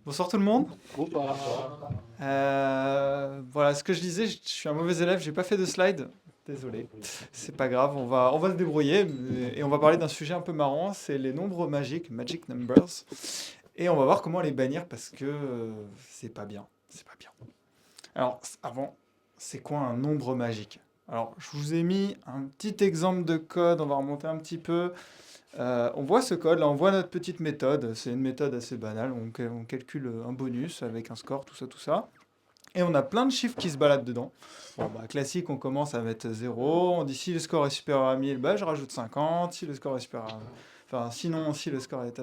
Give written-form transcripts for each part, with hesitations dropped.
Bonsoir tout le monde. Bonsoir. Voilà, ce que je disais, je suis un mauvais élève, j'ai pas fait de slide. Désolé, c'est pas grave, on va se débrouiller et on va parler d'un sujet un peu marrant, c'est les nombres magiques, magic numbers, et on va voir comment les bannir parce que c'est pas bien, c'est pas bien. Alors, avant, c'est quoi un nombre magique? Alors, je vous ai mis un petit exemple de code, on va remonter un petit peu. On voit ce code, là, on voit notre petite méthode. C'est une méthode assez banale. On calcule un bonus avec un score, tout ça, tout ça. Et on a plein de chiffres qui se baladent dedans. Bon, bah, classique, on commence à mettre 0. On dit si le score est supérieur à 1000, bah, je rajoute 50. Si le score est supérieur à... Enfin, sinon, si le score est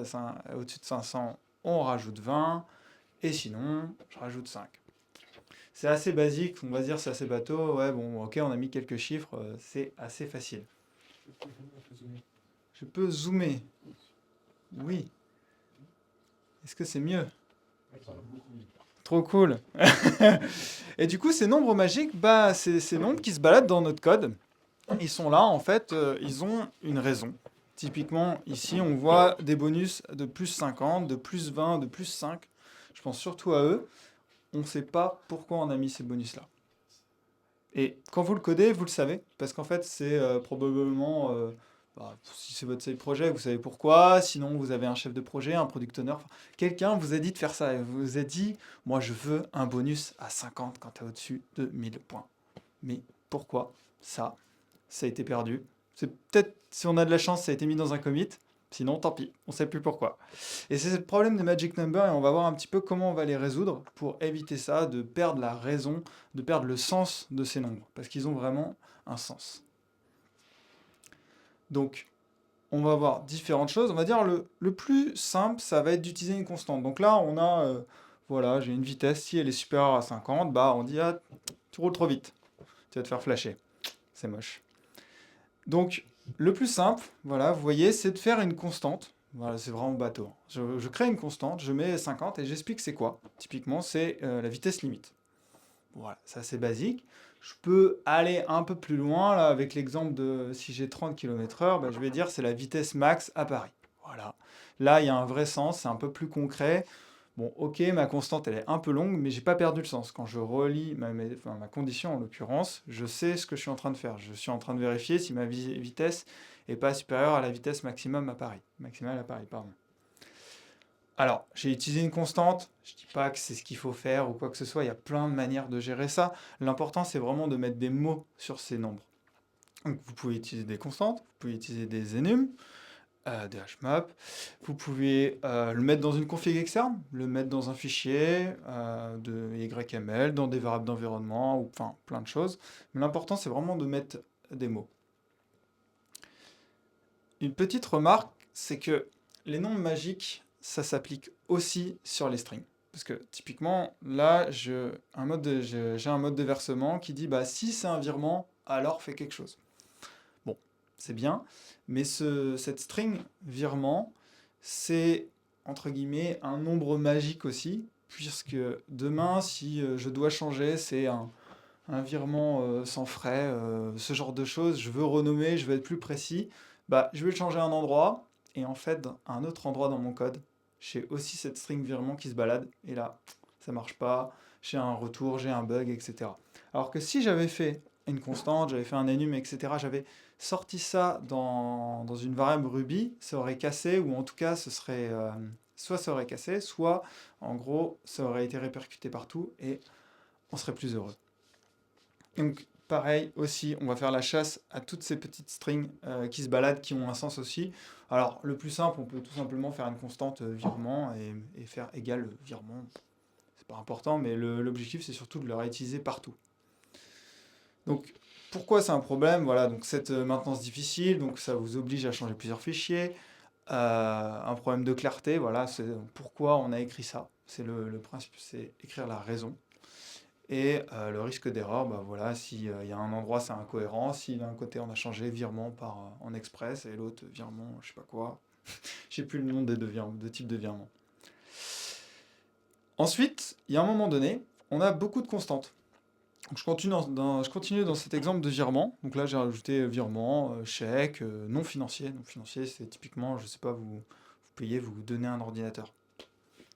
au-dessus de 500, on rajoute 20. Et sinon, je rajoute 5. C'est assez basique, on va dire c'est assez bateau. Ouais, bon, ok, on a mis quelques chiffres, c'est assez facile. Je peux zoomer. Oui. Est-ce que c'est mieux? Trop cool. Et du coup, ces nombres magiques, bah, c'est ces nombres qui se baladent dans notre code. Ils sont là, en fait, ils ont une raison. Typiquement, ici, on voit des bonus de plus 50, de plus 20, de plus 5. Je pense surtout à eux. On ne sait pas pourquoi on a mis ces bonus-là. Et quand vous le codez, vous le savez, parce qu'en fait, c'est probablement, bah, si c'est votre side projet, vous savez pourquoi. Sinon, vous avez un chef de projet, un product owner. Enfin, quelqu'un vous a dit de faire ça. Et vous a dit, moi, je veux un bonus à 50 quand tu es au-dessus de 1000 points. Mais pourquoi ça a été perdu? C'est peut-être, si on a de la chance, ça a été mis dans un commit. Sinon, tant pis, on ne sait plus pourquoi. Et c'est le problème des Magic Numbers et on va voir un petit peu comment on va les résoudre pour éviter ça, de perdre la raison, de perdre le sens de ces nombres, parce qu'ils ont vraiment un sens. Donc, on va voir différentes choses. On va dire le plus simple, ça va être d'utiliser une constante. Donc là, on a, voilà, j'ai une vitesse, si elle est supérieure à 50, bah on dit, ah, tu roules trop vite, tu vas te faire flasher. C'est moche. Donc, le plus simple, voilà, vous voyez, c'est de faire une constante. Voilà, c'est vraiment bateau. Je crée une constante, je mets 50 et j'explique c'est quoi. Typiquement, c'est la vitesse limite. Voilà, c'est assez basique. Je peux aller un peu plus loin, là, avec l'exemple de si j'ai 30 km/h, bah, je vais dire c'est la vitesse max à Paris. Voilà. Là, il y a un vrai sens, c'est un peu plus concret. Bon, ok, ma constante, elle est un peu longue, mais j'ai pas perdu le sens. Quand je relis enfin, ma condition, en l'occurrence, je sais ce que je suis en train de faire. Je suis en train de vérifier si ma vitesse est pas supérieure à la vitesse maximum à Paris. Maximale à Paris, pardon. Alors, j'ai utilisé une constante, je dis pas que c'est ce qu'il faut faire ou quoi que ce soit, il y a plein de manières de gérer ça. L'important, c'est vraiment de mettre des mots sur ces nombres. Donc, vous pouvez utiliser des constantes, vous pouvez utiliser des enums, des hashmap. Vous pouvez le mettre dans une config externe, le mettre dans un fichier de YML, dans des variables d'environnement, ou enfin plein de choses. Mais l'important, c'est vraiment de mettre des mots. Une petite remarque, c'est que les nombres magiques, ça s'applique aussi sur les strings. Parce que typiquement, là, j'ai un mode de versement qui dit bah, si c'est un virement, alors fais quelque chose. Bon, c'est bien, mais cette string virement, c'est entre guillemets un nombre magique aussi, puisque demain, si je dois changer, c'est un virement sans frais, ce genre de choses, je veux renommer, je veux être plus précis, bah, je vais le changer à un endroit, et en fait, à un autre endroit dans mon code, j'ai aussi cette string virement qui se balade, et là, ça marche pas, j'ai un retour, j'ai un bug, etc. Alors que si j'avais fait une constante, j'avais fait un enum, etc., j'avais sorti ça dans une variable Ruby, ça aurait cassé, ou en tout cas, soit ça aurait cassé, soit, en gros, ça aurait été répercuté partout, et on serait plus heureux. Donc, pareil aussi, on va faire la chasse à toutes ces petites strings qui se baladent, qui ont un sens aussi. Alors, le plus simple, on peut tout simplement faire une constante virement et faire égal virement. C'est pas important, mais l'objectif, c'est surtout de le réutiliser partout. Donc, pourquoi c'est un problème? Voilà, donc cette maintenance difficile, donc ça vous oblige à changer plusieurs fichiers. Un problème de clarté, voilà, c'est pourquoi on a écrit ça. C'est le principe, c'est écrire la raison. Et le risque d'erreur, bah voilà, s'il y a un endroit c'est incohérent, si d'un côté on a changé virement en express et l'autre virement, je sais pas quoi, je sais plus le nom des deux types de virements. Ensuite, il y a un moment donné, on a beaucoup de constantes. Donc je continue dans cet exemple de virement. Donc là j'ai rajouté virement, chèque, non financier. Non financier c'est typiquement, je sais pas, vous payez, vous donnez un ordinateur.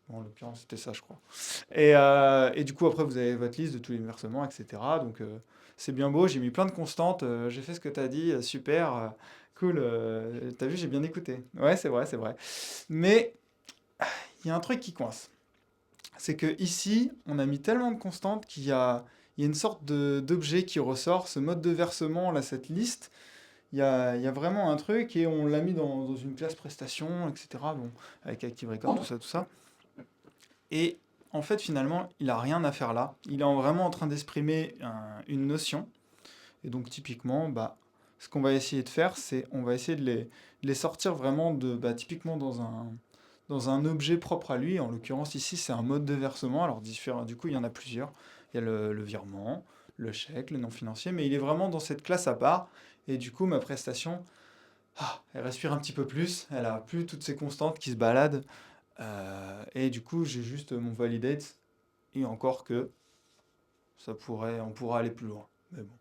Bon, en l'occurrence, c'était ça, je crois. Et du coup, après, vous avez votre liste de tous les versements, etc. Donc, c'est bien beau. J'ai mis plein de constantes. J'ai fait ce que tu as dit. Super. Cool. T'as vu, j'ai bien écouté. Ouais, c'est vrai, c'est vrai. Mais il y a un truc qui coince. C'est que ici, on a mis tellement de constantes il y a une sorte d'objet qui ressort. Ce mode de versement, là, cette liste, il y a vraiment un truc et on l'a mis dans une classe prestation, etc. Bon, avec Active Record, tout ça, tout ça. Et en fait, finalement, il a rien à faire là. Il est vraiment en train d'exprimer une notion. Et donc, typiquement, bah, ce qu'on va essayer de faire, c'est on va essayer de les sortir vraiment typiquement dans un objet propre à lui. En l'occurrence, ici, c'est un mode de versement. Alors, du coup, il y en a plusieurs. Il y a le virement, le chèque, le non financier, mais il est vraiment dans cette classe à part. Et du coup, ma prestation, elle respire un petit peu plus. Elle a plus toutes ces constantes qui se baladent. Et du coup, j'ai juste mon validate. Et encore que on pourra aller plus loin. Mais bon.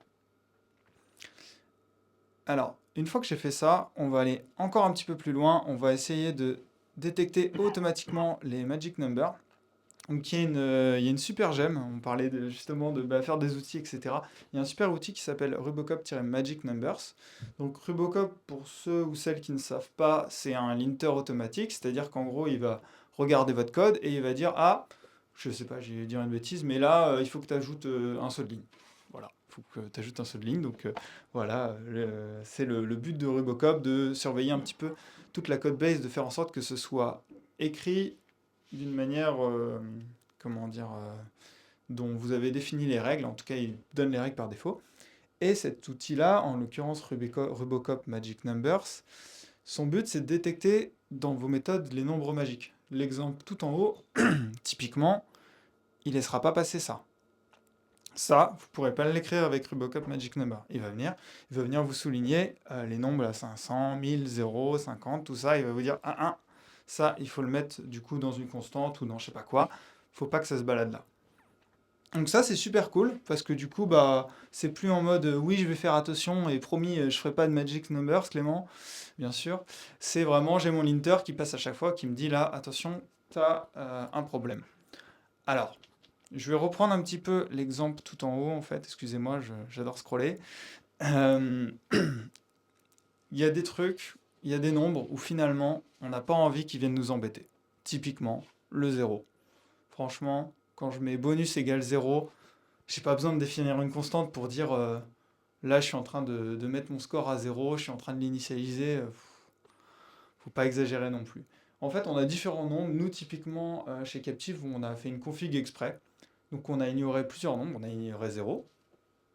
Alors, une fois que j'ai fait ça, on va aller encore un petit peu plus loin. On va essayer de détecter automatiquement les magic numbers. Donc, il y a une super gemme. On parlait justement de faire des outils, etc. Il y a un super outil qui s'appelle Rubocop-Magic Numbers. Donc, Rubocop, pour ceux ou celles qui ne savent pas, c'est un linter automatique. C'est-à-dire qu'en gros, il va regarder votre code et il va dire: ah, je sais pas, j'ai dit une bêtise, mais là, il faut que tu ajoutes un saut de ligne. Voilà, il faut que tu ajoutes un saut de ligne. Donc, voilà, c'est le but de Rubocop, de surveiller un petit peu toute la code base, de faire en sorte que ce soit écrit d'une manière, comment dire, dont vous avez défini les règles. En tout cas, il donne les règles par défaut. Et cet outil-là, en l'occurrence Rubocop Magic Numbers, son but, c'est de détecter dans vos méthodes les nombres magiques. L'exemple tout en haut, typiquement, il ne laissera pas passer ça. Ça, vous ne pourrez pas l'écrire avec Rubocop Magic Number. Il va venir vous souligner les nombres à 500, 1000, 0, 50, tout ça. Il va vous dire, ça, il faut le mettre du coup dans une constante ou dans je sais pas quoi. Faut pas que ça se balade là. Donc ça, c'est super cool parce que du coup, c'est plus en mode oui, je vais faire attention et promis, je ferai pas de Magic Numbers, Clément, bien sûr. C'est vraiment, j'ai mon linter qui passe à chaque fois, qui me dit là, attention, tu as un problème. Alors, je vais reprendre un petit peu l'exemple tout en haut, en fait. Excusez-moi, j'adore scroller. Euh, Il y a des trucs, il y a des nombres où finalement, on n'a pas envie qu'ils viennent nous embêter. Typiquement, le zéro. Franchement, quand je mets bonus égale zéro, j'ai pas besoin de définir une constante pour dire là, je suis en train de mettre mon score à zéro, je suis en train de l'initialiser. Faut pas exagérer non plus. En fait, on a différents nombres. Nous, typiquement, chez Captive, on a fait une config exprès. Donc on a ignoré plusieurs nombres, on a ignoré 0,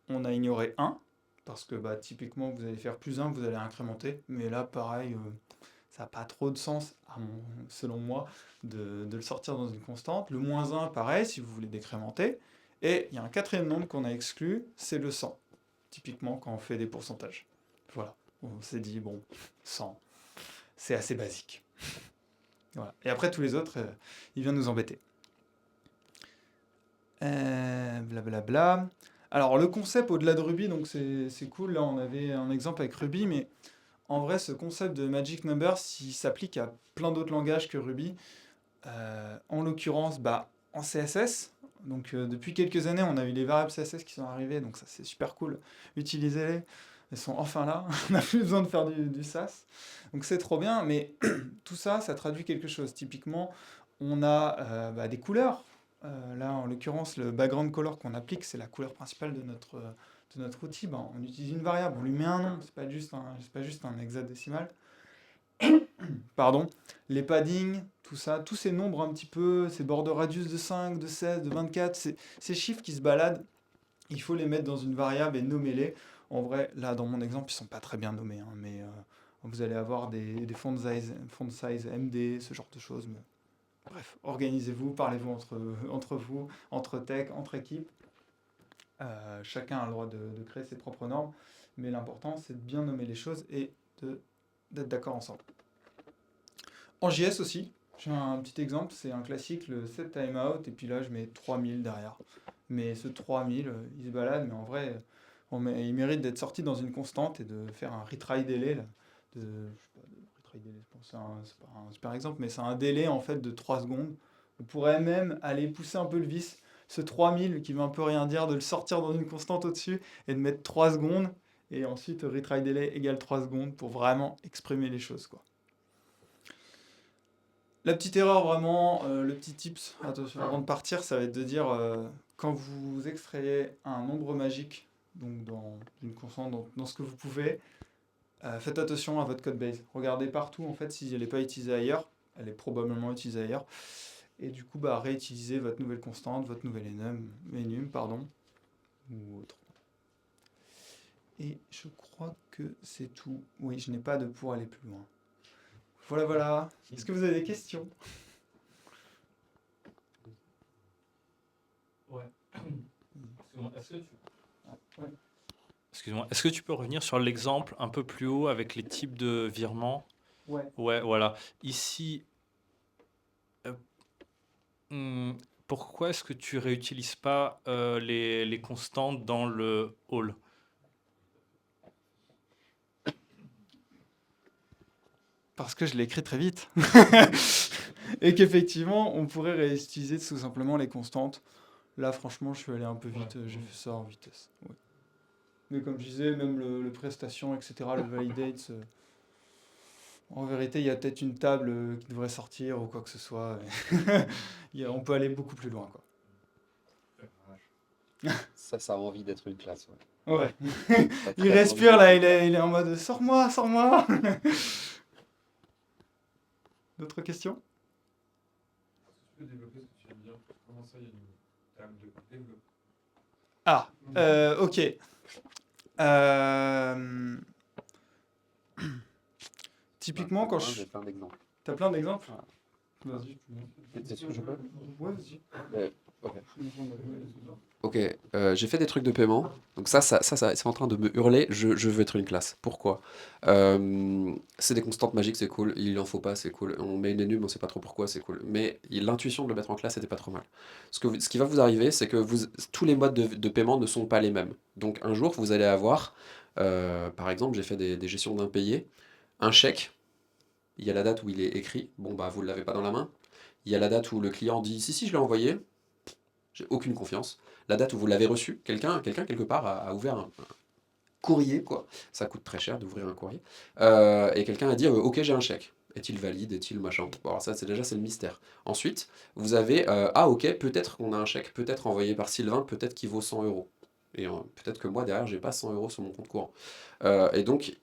on a ignoré 1, parce que typiquement vous allez faire plus 1, vous allez incrémenter, mais là pareil, ça n'a pas trop de sens, selon moi, de le sortir dans une constante. Le moins 1, pareil, si vous voulez décrémenter. Et il y a un quatrième nombre qu'on a exclu, c'est le 100, typiquement quand on fait des pourcentages. Voilà, on s'est dit, bon, 100, c'est assez basique. Voilà. Et après tous les autres, il vient nous embêter. Blablabla. Alors le concept au-delà de Ruby, donc c'est cool, là on avait un exemple avec Ruby, mais en vrai ce concept de Magic Numbers, il s'applique à plein d'autres langages que Ruby. En l'occurrence, en CSS, donc depuis quelques années on a eu les variables CSS qui sont arrivées, donc ça c'est super cool, utilisez-les, elles sont enfin là, on n'a plus besoin de faire du SAS, donc c'est trop bien, mais tout ça, ça traduit quelque chose. Typiquement, on a des couleurs. Là, en l'occurrence, le background color qu'on applique, c'est la couleur principale de notre outil. On utilise une variable, on lui met un nom, c'est pas juste un hexadécimal. Pardon. Les paddings, tout ça, tous ces nombres un petit peu, ces border radius de 5, de 16, de 24, ces chiffres qui se baladent, il faut les mettre dans une variable et nommer-les. En vrai, là, dans mon exemple, ils sont pas très bien nommés, hein, mais vous allez avoir des font size MD, ce genre de choses. Mais bref, organisez-vous, parlez-vous entre vous, entre tech, entre équipes. Chacun a le droit de créer ses propres normes, mais l'important, c'est de bien nommer les choses et d'être d'accord ensemble. En JS aussi, j'ai un petit exemple, c'est un classique, le set timeout, et puis là, je mets 3000 derrière. Mais ce 3000, il se balade, mais en vrai, il mérite d'être sorti dans une constante et de faire un retry delay. Là, je sais pas, retry delay, je pense, c'est pas un super exemple, mais c'est un délai en fait de 3 secondes. On pourrait même aller pousser un peu le vice, ce 3000 qui veut un peu rien dire, de le sortir dans une constante au-dessus et de mettre 3 secondes, et ensuite retry delay égale 3 secondes pour vraiment exprimer les choses, quoi. La petite erreur vraiment, le petit tips, attention, avant de partir, ça va être de dire, quand vous extrayez un nombre magique, donc dans une constante, dans ce que vous pouvez, faites attention à votre code base. Regardez partout, en fait, si elle n'est pas utilisée ailleurs, elle est probablement utilisée ailleurs. Et du coup, bah, réutilisez votre nouvelle constante, votre nouvel enum, pardon, ou autre. Et je crois que c'est tout. Oui, je n'ai pas de pour aller plus loin. Voilà, voilà. Est-ce que vous avez des questions? Ouais. Excuse-moi, Ouais. excuse-moi, est-ce que tu peux revenir sur l'exemple un peu plus haut avec les types de virements? Ouais. Ouais, voilà. Ici, euh, pourquoi est-ce que tu réutilises pas les constantes dans le all? Parce que je l'ai écrit très vite. Et qu'effectivement, on pourrait réutiliser tout simplement les constantes. Là, franchement, je suis allé un peu vite. J'ai fait ça en vitesse. Ouais. Mais comme je disais, même le prestation, etc., le validate, en vérité, il y a peut-être une table qui devrait sortir ou quoi que ce soit. On peut aller beaucoup plus loin, quoi. Ça a envie d'être une classe. Ouais. Ouais. Ça a Il très envie respire d'être là, une classe. il est en mode sors-moi, sors-moi. D'autres questions? Tu peux développer ce que tu viens de dire? Comment ça, il y a une table de développement? Ah, ok. Euh, Typiquement, quand J'ai je... plein d'exemples. T'as plein d'exemples? Ouais. Vas-y. T'es sûr que je peux? Ouais, vas-y. Ok. Ok, j'ai fait des trucs de paiement. Donc ça c'est en train de me hurler. Je veux être une classe. Pourquoi? C'est des constantes magiques, c'est cool. Il en faut pas, c'est cool. On met une énum, on sait pas trop pourquoi, c'est cool. Mais l'intuition de le mettre en classe était pas trop mal. Ce qui va vous arriver, c'est que tous les modes de paiement ne sont pas les mêmes. Donc un jour, vous allez avoir, par exemple, j'ai fait des gestions d'impayés, un chèque. Il y a la date où il est écrit. Bon bah vous ne l'avez pas dans la main. Il y a la date où le client dit si je l'ai envoyé. J'ai aucune confiance. La date où vous l'avez reçu, quelqu'un quelque part a ouvert un courrier, quoi. Ça coûte très cher d'ouvrir un courrier. Et quelqu'un a dit ok, j'ai un chèque. Est-il valide? Est-il machin? Bon, alors ça, c'est le mystère. Ensuite, vous avez ah ok, peut-être qu'on a un chèque, peut-être envoyé par Sylvain, peut-être qu'il vaut 100 euros. Et peut-être que moi, derrière, j'ai pas 100 euros sur mon compte courant. Et donc,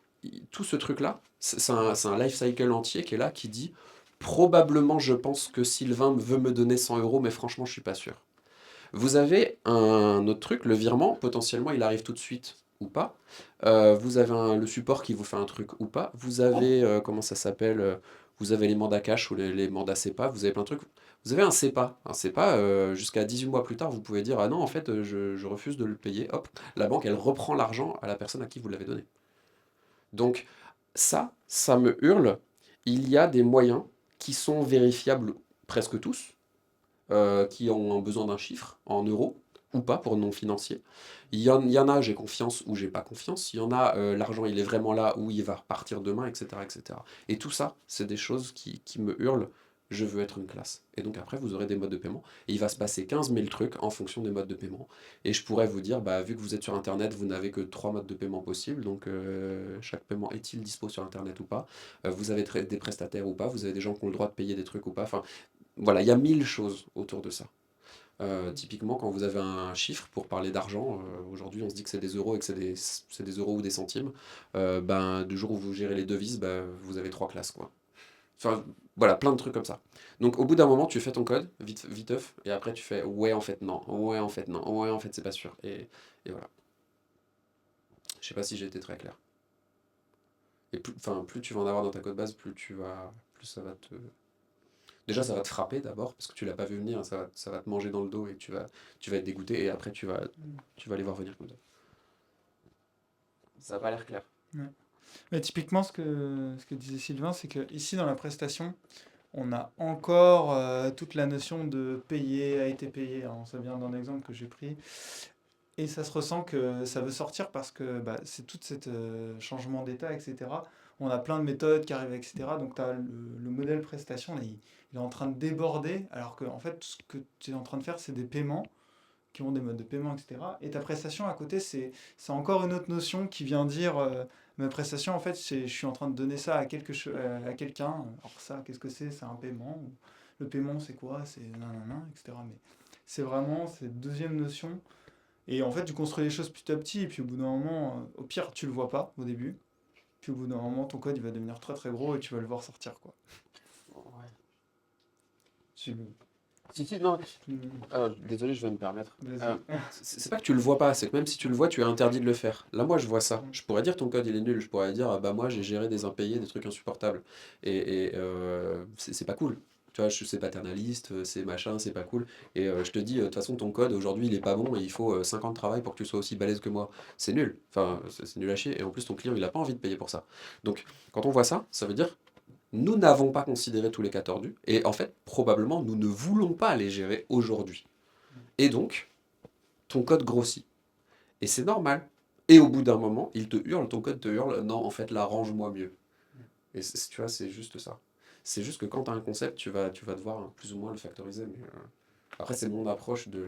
tout ce truc-là, c'est un life cycle entier qui est là, qui dit probablement, je pense que Sylvain veut me donner 100 euros, mais franchement, je suis pas sûr. Vous avez un autre truc, le virement, potentiellement il arrive tout de suite ou pas. Vous avez le support qui vous fait un truc ou pas. Vous avez, comment ça s'appelle vous avez les mandats cash ou les mandats CEPA, vous avez plein de trucs. Vous avez un CEPA. Un CEPA, jusqu'à 18 mois plus tard, vous pouvez dire ah non, en fait, je refuse de le payer. Hop, la banque, elle reprend l'argent à la personne à qui vous l'avez donné. Donc, ça me hurle. Il y a des moyens qui sont vérifiables presque tous, qui ont besoin d'un chiffre en euros ou pas pour non financier. Il y en a, j'ai confiance ou j'ai pas confiance. Il y en a, l'argent il est vraiment là ou il va repartir demain, etc. etc. Et tout ça, c'est des choses qui me hurlent. Je veux être une classe. Et donc après, vous aurez des modes de paiement. Et il va se passer 15 000 trucs en fonction des modes de paiement. Et je pourrais vous dire, bah, vu que vous êtes sur Internet, vous n'avez que 3 modes de paiement possibles. Donc chaque paiement est-il dispo sur Internet ou pas? Vous avez des prestataires ou pas? Vous avez des gens qui ont le droit de payer des trucs ou pas? Enfin, voilà, il y a 1000 choses autour de ça. Typiquement, quand vous avez un chiffre pour parler d'argent, aujourd'hui on se dit que c'est des euros et que c'est des euros ou des centimes. Ben, du jour où vous gérez les devises, ben, vous avez 3 classes, quoi. Enfin, voilà, plein de trucs comme ça. Donc au bout d'un moment, tu fais ton code, viteuf, et après tu fais ouais, en fait, non, ouais, en fait, non, ouais, en fait, c'est pas sûr. Et voilà. Je sais pas si j'ai été très clair. Et plus tu vas en avoir dans ta code base, plus ça va te. Déjà, ça va te frapper d'abord, parce que tu l'as pas vu venir, ça va te manger dans le dos et tu vas être dégoûté, et après tu vas les voir venir comme ça. Ça n'a pas l'air clair. Ouais. Mais typiquement, ce que disait Sylvain, c'est que ici dans la prestation, on a encore toute la notion de payer, a été payé, hein. Ça vient d'un exemple que j'ai pris. Et ça se ressent que ça veut sortir parce que bah, c'est tout cet changement d'état, etc. On a plein de méthodes qui arrivent, etc. Donc, tu as le modèle prestation, là, il est en train de déborder, alors que en fait, ce que tu es en train de faire, c'est des paiements qui ont des modes de paiement, etc. Et ta prestation à côté, c'est encore une autre notion qui vient dire ma prestation, en fait, je suis en train de donner ça à quelqu'un. Alors, ça, qu'est-ce que c'est? C'est un paiement. Le paiement, c'est quoi? C'est nanana, etc. Mais c'est vraiment cette deuxième notion. Et en fait, tu construis les choses petit à petit, et puis au bout d'un moment, au pire, tu le vois pas au début. Puis au bout d'un moment, ton code, il va devenir très très gros et tu vas le voir sortir, quoi. Ouais. Tu- Si, non. tu- Désolé, je vais me permettre. Vas-y. C'est pas que tu le vois pas, c'est que même si tu le vois, tu es interdit de le faire. Là, moi, je vois ça. Je pourrais dire ton code il est nul. Je pourrais dire, ah bah moi, j'ai géré des impayés, des trucs insupportables. C'est pas cool. Tu vois, c'est paternaliste, c'est machin, c'est pas cool. Je te dis, de toute façon, ton code aujourd'hui, il est pas bon et il faut 5 ans de travail pour que tu sois aussi balèze que moi. C'est nul. Enfin, c'est nul à chier. Et en plus, ton client, il a pas envie de payer pour ça. Donc, quand on voit ça, ça veut dire nous n'avons pas considéré tous les cas tordus, et en fait, probablement, nous ne voulons pas les gérer aujourd'hui. Et donc, ton code grossit. Et c'est normal. Et au bout d'un moment, il te hurle, ton code te hurle, non, en fait, là, range-moi mieux. Et tu vois, c'est juste ça. C'est juste que quand tu as un concept, tu vas devoir plus ou moins le factoriser. Mais, après, c'est mon approche du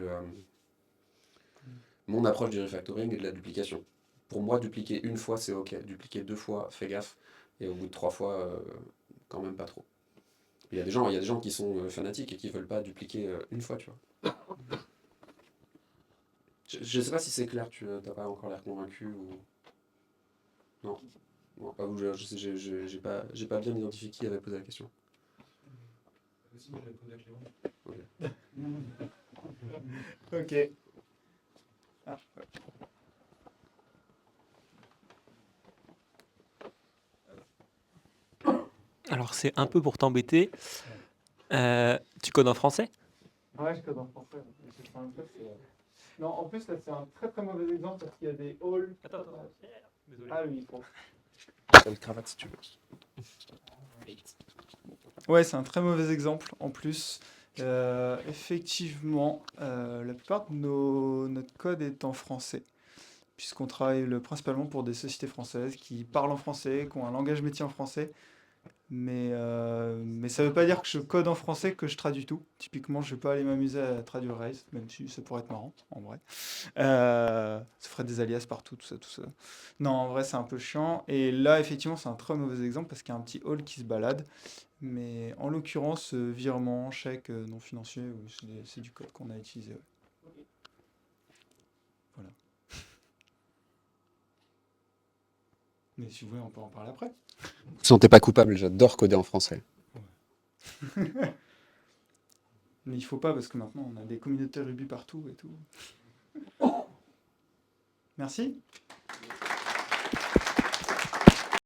refactoring et de la duplication. Pour moi, dupliquer une fois, c'est ok. Dupliquer 2 fois, fais gaffe. Et au bout de 3 fois, quand même pas trop. Il y a des gens qui sont fanatiques et qui veulent pas dupliquer une fois, tu vois. Je sais pas si c'est clair, tu n'as pas encore l'air convaincu ou... Non. Bon, pas vous, je sais, j'ai pas bien identifié qui avait posé la question. Aussi, je l'ai posé à Clément. Ok. Ok. Ah, Alors, c'est un peu pour t'embêter. Tu codes en français? ouais, je code en français. Non, en plus, là, c'est un très très mauvais exemple parce qu'il y a des halls. Attends, désolé. Ah oui, bon. T'as le cravate si tu veux. Ouais, c'est un très mauvais exemple en plus. Effectivement, la plupart de notre code est en français, puisqu'on travaille principalement pour des sociétés françaises qui parlent en français, qui ont un langage métier en français. Mais ça veut pas dire que je code en français que je traduis tout. Typiquement, je vais pas aller m'amuser à traduire Rails, même si ça pourrait être marrant, en vrai. Ça ferait des alias partout, tout ça, tout ça. Non, en vrai, c'est un peu chiant. Et là, effectivement, c'est un très mauvais exemple parce qu'il y a un petit hall qui se balade. Mais en l'occurrence, virement, chèque, non financier, oui, c'est du code qu'on a utilisé. Ouais. Voilà. Mais si vous voulez, on peut en parler après. Vous sentez pas coupable, j'adore coder en français. Mais il faut pas parce que maintenant, on a des communautés Ruby partout et tout. Merci.